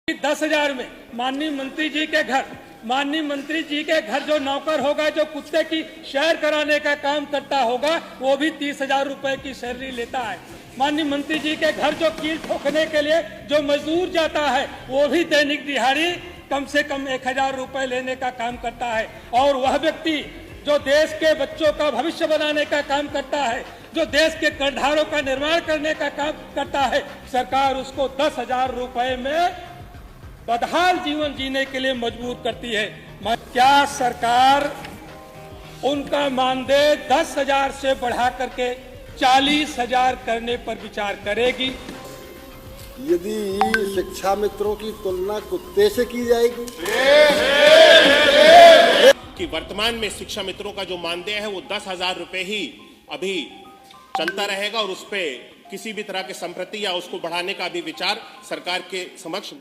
10,000 में माननीय मंत्री जी के घर जो नौकर होगा, जो कुत्ते की सैर कराने का काम करता होगा, वो भी 30,000 रुपए की सैलरी लेता है। माननीय मंत्री जी के घर जो कील ठोकने के लिए जो मजदूर जाता है, वो भी दैनिक दिहाड़ी कम से कम 1,000 रुपए लेने का काम करता है। और वह व्यक्ति जो देश के बच्चों का भविष्य बनाने का काम करता है, जो देश के करधारों का निर्माण करने का काम करता है, सरकार उसको 10,000 रुपए में बदहाल जीवन जीने के लिए मजबूर करती है। क्या सरकार उनका मानदेय 10,000 से बढ़ा करके 40,000 करने पर विचार करेगी? यदि शिक्षा मित्रों की तुलना कुत्ते से की जाएगी कि वर्तमान में शिक्षा मित्रों का जो मानदेय है वो 10,000 रुपए ही अभी चलता रहेगा और उस पर किसी भी तरह के संप्रति या उसको बढ़ाने का भी विचार सरकार के समक्ष।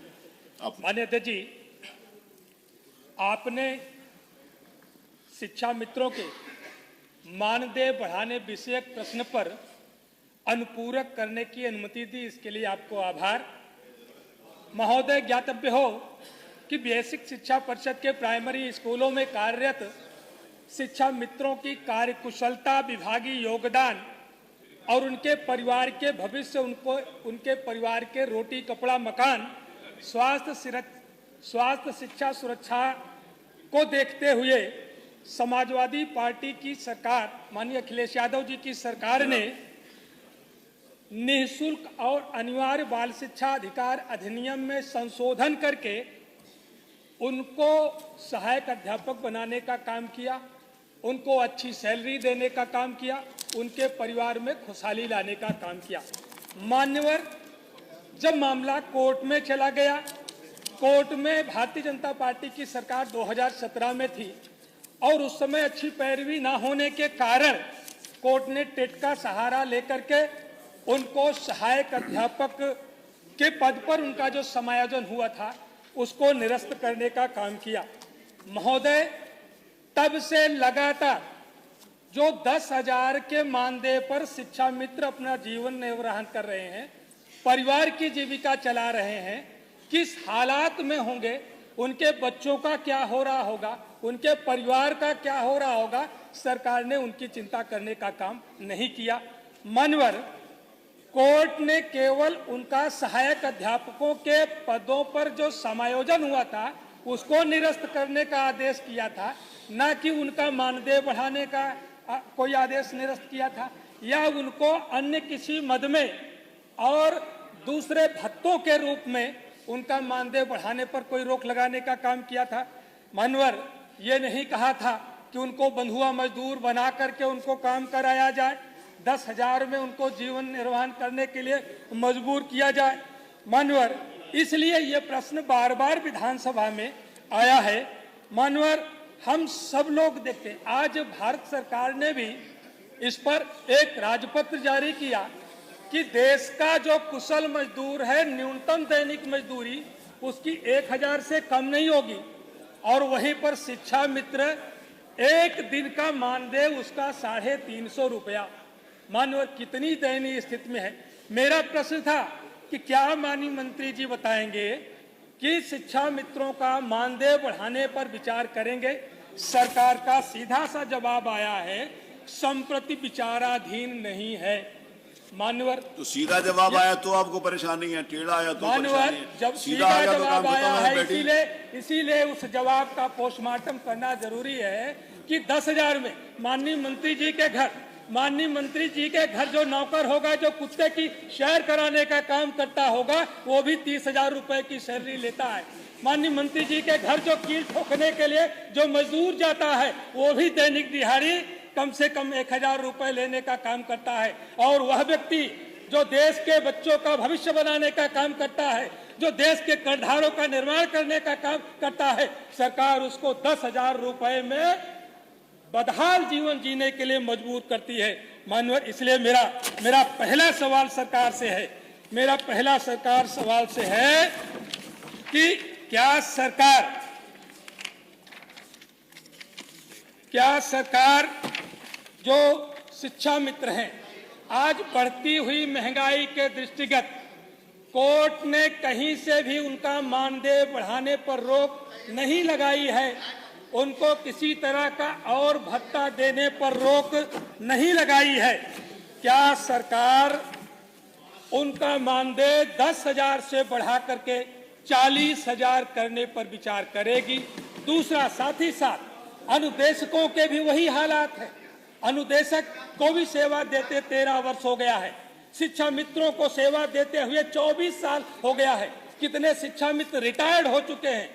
माननीय अध्यक्ष जी, आपने शिक्षा मित्रों के मानदेय बढ़ाने विषयक प्रश्न पर अनुपूरक करने की अनुमति दी, इसके लिए आपको आभार। महोदय, ज्ञातव्य हो कि बेसिक शिक्षा परिषद के प्राइमरी स्कूलों में कार्यरत शिक्षा मित्रों की कार्यकुशलता, विभागीय योगदान और उनके परिवार के भविष्य, उनके परिवार के रोटी कपड़ा मकान, स्वास्थ्य शिक्षा सुरक्षा को देखते हुए समाजवादी पार्टी की सरकार, माननीय अखिलेश यादव जी की सरकार ने निःशुल्क और अनिवार्य बाल शिक्षा अधिकार अधिनियम में संशोधन करके उनको सहायक अध्यापक बनाने का काम किया, उनको अच्छी सैलरी देने का काम किया, उनके परिवार में खुशहाली लाने का काम किया। मान्यवर, जब मामला कोर्ट में चला गया, कोर्ट में भारतीय जनता पार्टी की सरकार 2017 में थी और उस समय अच्छी पैरवी ना होने के कारण कोर्ट ने टेट का सहारा लेकर के उनको सहायक अध्यापक के पद पर उनका जो समायोजन हुआ था उसको निरस्त करने का काम किया। महोदय, तब से लगातार जो 10,000 के मानदेय पर शिक्षा मित्र अपना जीवन निर्वाह कर रहे हैं, परिवार की जीविका चला रहे हैं, किस हालात में होंगे, उनके बच्चों का क्या हो रहा होगा, उनके परिवार का क्या हो रहा होगा, सरकार ने उनकी चिंता करने का काम नहीं किया। मान्यवर, कोर्ट ने केवल उनका सहायक अध्यापकों के पदों पर जो समायोजन हुआ था उसको निरस्त करने का आदेश किया था, न कि उनका मानदेय बढ़ाने का कोई आदेश निरस्त किया था या उनको अन्य किसी मद में और दूसरे भत्तों के रूप में उनका मानदेय बढ़ाने पर कोई रोक लगाने का काम किया था। मान्यवर, ये नहीं कहा था कि उनको बंधुआ मजदूर बना करके उनको काम कराया जाए, 10,000 में उनको जीवन निर्वाह करने के लिए मजबूर किया जाए। मान्यवर, इसलिए ये प्रश्न बार बार विधानसभा में आया है। मान्यवर, हम सब लोग देखते हैं, आज भारत सरकार ने भी इस पर एक राजपत्र जारी किया कि देश का जो कुशल मजदूर है, न्यूनतम दैनिक मजदूरी उसकी 1,000 से कम नहीं होगी और वहीं पर शिक्षा मित्र एक दिन का मानदेय उसका 350 रुपया। मान्यवर, कितनी दयनीय स्थिति में है। मेरा प्रश्न था कि क्या माननीय मंत्री जी बताएंगे कि शिक्षा मित्रों का मानदेय बढ़ाने पर विचार करेंगे? सरकार का सीधा सा जवाब आया है, संप्रति विचाराधीन नहीं है। मान्यवर, तो सीधा जवाब आया तो आपको परेशानी है, टेढ़ा आया तो मान्यवर, जब सीधा जवाब आया है इसीलिए उस जवाब का पोस्टमार्टम करना जरूरी है कि 10,000 में माननीय मंत्री जी के घर जो नौकर होगा, जो कुत्ते की सैर कराने का काम करता होगा, वो भी 30,000 रुपए की सैलरी लेता है। माननीय मंत्री जी के घर जो कील ठोकने के लिए जो मजदूर जाता है, वो भी दैनिक दिहाड़ी कम से कम 1,000 रुपए लेने का काम करता है। और वह व्यक्ति जो देश के बच्चों का भविष्य बनाने का काम करता है, जो देश के करधारों का निर्माण करने का काम करता है, सरकार उसको 10,000 रुपए में बदहाल जीवन जीने के लिए मजबूर करती है। माननीय, इसलिए मेरा पहला सवाल सरकार से है कि क्या सरकार जो शिक्षा मित्र हैं, आज बढ़ती हुई महंगाई के दृष्टिगत कोर्ट ने कहीं से भी उनका मानदेय बढ़ाने पर रोक नहीं लगाई है, उनको किसी तरह का और भत्ता देने पर रोक नहीं लगाई है। क्या सरकार उनका मानदेय 10,000 से बढ़ा करके 40,000 करने पर विचार करेगी? दूसरा, साथ ही साथ अनुदेशकों के भी वही हालात है। अनुदेशक को भी सेवा देते 13 वर्ष हो गया है, शिक्षा मित्रों को सेवा देते हुए 24 साल हो गया है। कितने शिक्षा मित्र रिटायर्ड हो चुके हैं,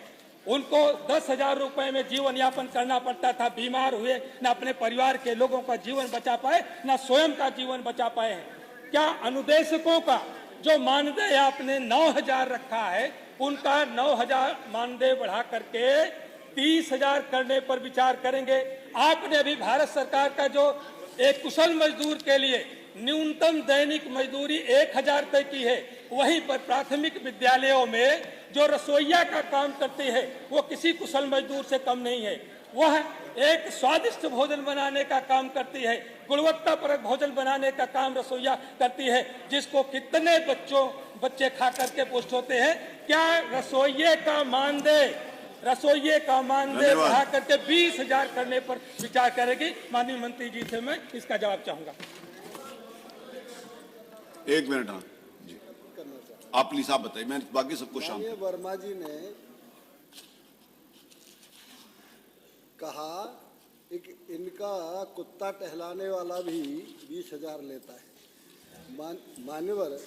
उनको 10,000 रुपए में जीवन यापन करना पड़ता था, बीमार हुए, न अपने परिवार के लोगों का जीवन बचा पाए, न स्वयं का जीवन बचा पाए हैं। क्या अनुदेशकों का जो मानदेय आपने 9,000 रखा है, उनका 9,000 मानदेय बढ़ा करके 30,000 करने पर विचार करेंगे? आपने अभी भारत सरकार का जो एक कुशल मजदूर के लिए न्यूनतम दैनिक मजदूरी 1,000 रुपए की है, वहीं पर प्राथमिक विद्यालयों में जो रसोइया का काम करती है वो किसी कुशल मजदूर से कम नहीं है। वह एक स्वादिष्ट भोजन बनाने का काम करती है, गुणवत्तापरक भोजन बनाने का काम रसोइया करती है, जिसको कितने बच्चे खा करके पुष्ट होते हैं। क्या रसोइये का मानदेय बढ़ा करके 20,000 करने पर विचार करेगी? माननीय मंत्री जी से मैं इसका जवाब चाहूंगा। 1 मिनट। हाँ जी, आप प्लीज आप बताइए, मैं बाकी सबको शाम माननीय वर्मा जी ने कहा कि इनका कुत्ता टहलाने वाला भी 20,000 लेता है। मान्यवर,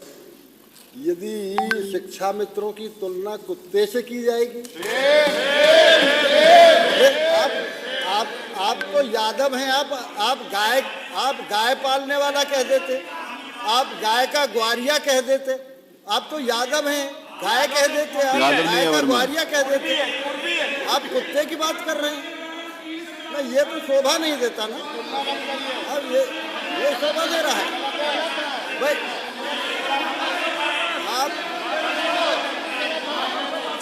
यदि शिक्षा मित्रों की तुलना कुत्ते से की जाएगी, आप तो यादव हैं, आप गाय पालने वाला कह देते, आप गाय का ग्वारिया कह देते। आप तो यादव हैं, गाय कह देते, आप गाय का ग्वारिया कह देते, आप कुत्ते की बात कर रहे हैं ना। ये तो शोभा नहीं देता ना। अब ये शोभा दे रहा है भाई। आप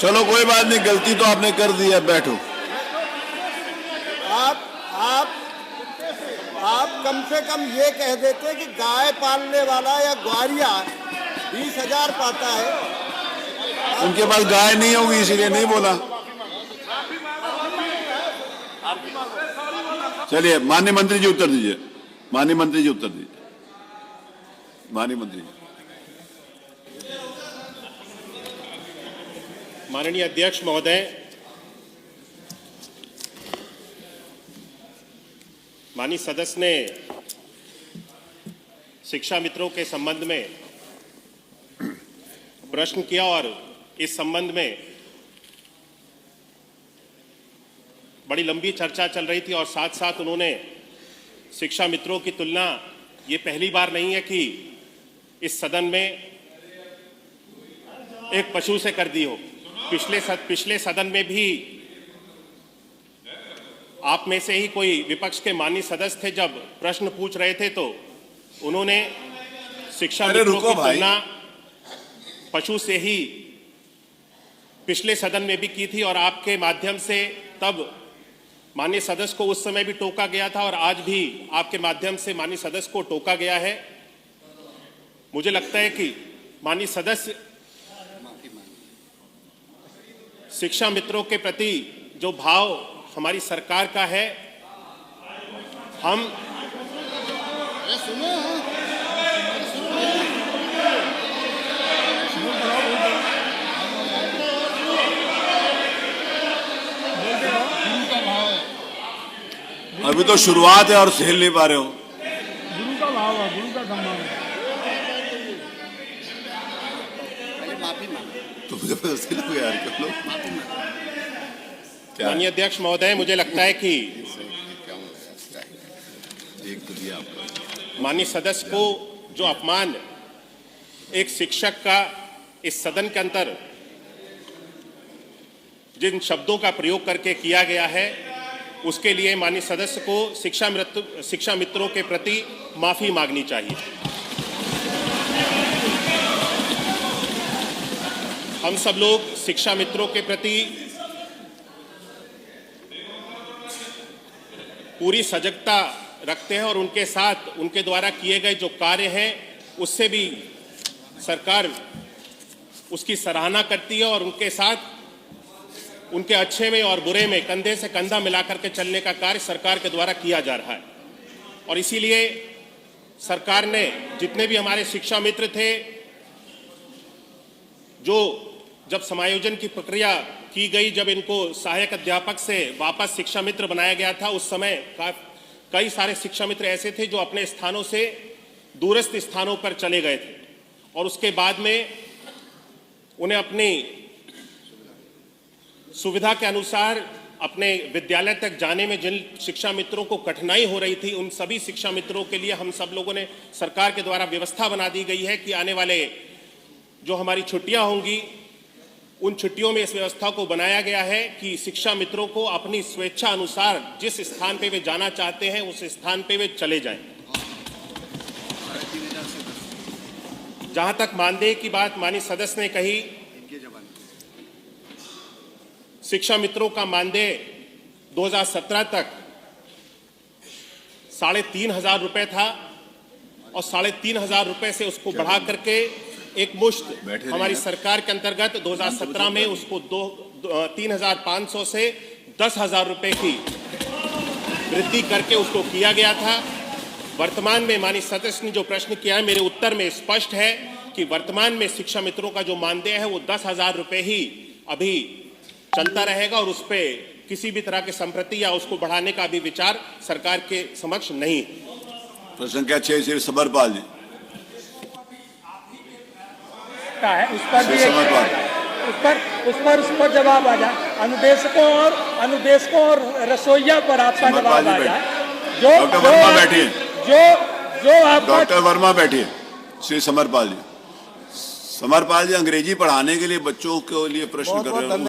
चलो कोई बात नहीं, गलती तो आपने कर दी है, बैठो। आप कम से कम ये कह देते कि गाय पालने वाला या ग्वारिया 20,000 पाता है। उनके पास गाय नहीं होगी इसीलिए नहीं बोला। चलिए माननीय मंत्री जी उत्तर दीजिए। माननीय मंत्री जी उत्तर दीजिए। माननीय मंत्री जी। माननीय अध्यक्ष महोदय, माननीय सदस्य ने शिक्षा मित्रों के संबंध में प्रश्न किया और इस संबंध में बड़ी लंबी चर्चा चल रही थी और साथ साथ उन्होंने शिक्षा मित्रों की तुलना, ये पहली बार नहीं है कि इस सदन में एक पशु से कर दी हो। पिछले सदन में भी आप में से ही कोई विपक्ष के माननीय सदस्य थे, जब प्रश्न पूछ रहे थे तो उन्होंने शिक्षा मित्रों की तुलना पशु से ही पिछले सदन में भी की थी और आपके माध्यम से तब माननीय सदस्य को उस समय भी टोका गया था और आज भी आपके माध्यम से माननीय सदस्य को टोका गया है। मुझे लगता है कि माननीय सदस्य शिक्षा मित्रों के प्रति जो भाव हमारी सरकार का है, हम अभी तो शुरुआत है और झेल नहीं पा रहे हो। गुरु का भाव है, गुरु का सम्मान है। तो जबरदस्ती लोग यार कर लो। माननीय अध्यक्ष महोदय, मुझे लगता है कि माननीय सदस्य को जो अपमान एक शिक्षक का इस सदन के अंदर जिन शब्दों का प्रयोग करके किया गया है, उसके लिए माननीय सदस्य को शिक्षा मित्रों के प्रति माफी मांगनी चाहिए। हम सब लोग शिक्षा मित्रों के प्रति पूरी सजगता रखते हैं और उनके साथ उनके द्वारा किए गए जो कार्य हैं उससे भी सरकार उसकी सराहना करती है और उनके साथ उनके अच्छे में और बुरे में कंधे से कंधा मिलाकर के चलने का कार्य सरकार के द्वारा किया जा रहा है। और इसीलिए सरकार ने जितने भी हमारे शिक्षा मित्र थे, जो जब समायोजन की प्रक्रिया की गई, जब इनको सहायक अध्यापक से वापस शिक्षा मित्र बनाया गया था, उस समय कई सारे शिक्षा मित्र ऐसे थे जो अपने स्थानों से दूरस्थ स्थानों पर चले गए थे और उसके बाद में उन्हें अपनी सुविधा के अनुसार अपने विद्यालय तक जाने में जिन शिक्षा मित्रों को कठिनाई हो रही थी, उन सभी शिक्षा मित्रों के लिए हम सब लोगों ने सरकार के द्वारा व्यवस्था बना दी गई है कि आने वाले जो हमारी छुट्टियां होंगी, उन छुट्टियों में इस व्यवस्था को बनाया गया है कि शिक्षा मित्रों को अपनी स्वेच्छा अनुसार जिस स्थान पे वे जाना चाहते हैं उस स्थान पे वे चले जाएं। जहां तक मानदेय की बात माननीय सदस्य ने कही, शिक्षा मित्रों का मानदेय 2017 तक 3,500 रुपए था और 3,500 रुपए से उसको बढ़ा करके एक मुश्त हमारी सरकार के अंतर्गत 2017 में उसको 3,500 से 10,000 रुपए की वृद्धि करके उसको किया गया था। वर्तमान में माननीय सदस्य ने जो प्रश्न किया है, मेरे उत्तर में स्पष्ट है कि वर्तमान में शिक्षा मित्रों का जो मानदेय है वो 10,000 रुपए ही अभी चलता रहेगा और उस पे किसी भी तरह के संप्रति या उसको बढ़ाने का भी विचार सरकार के समक्ष नहीं है। प्रश्न संख्या 6 श्री समरपाल जी का है, उस पर भी उस पर जवाब आ जाए। अनुदेशकों और रसोइया पर आपका जवाब आ जाए। डॉक्टर वर्मा बैठिए, जो आपका डॉक्टर वर्मा बैठिए। श्री समरपाल जी, समरपाल जी अंग्रेजी पढ़ाने के लिए बच्चों के लिए प्रश्न कर रहे हैं।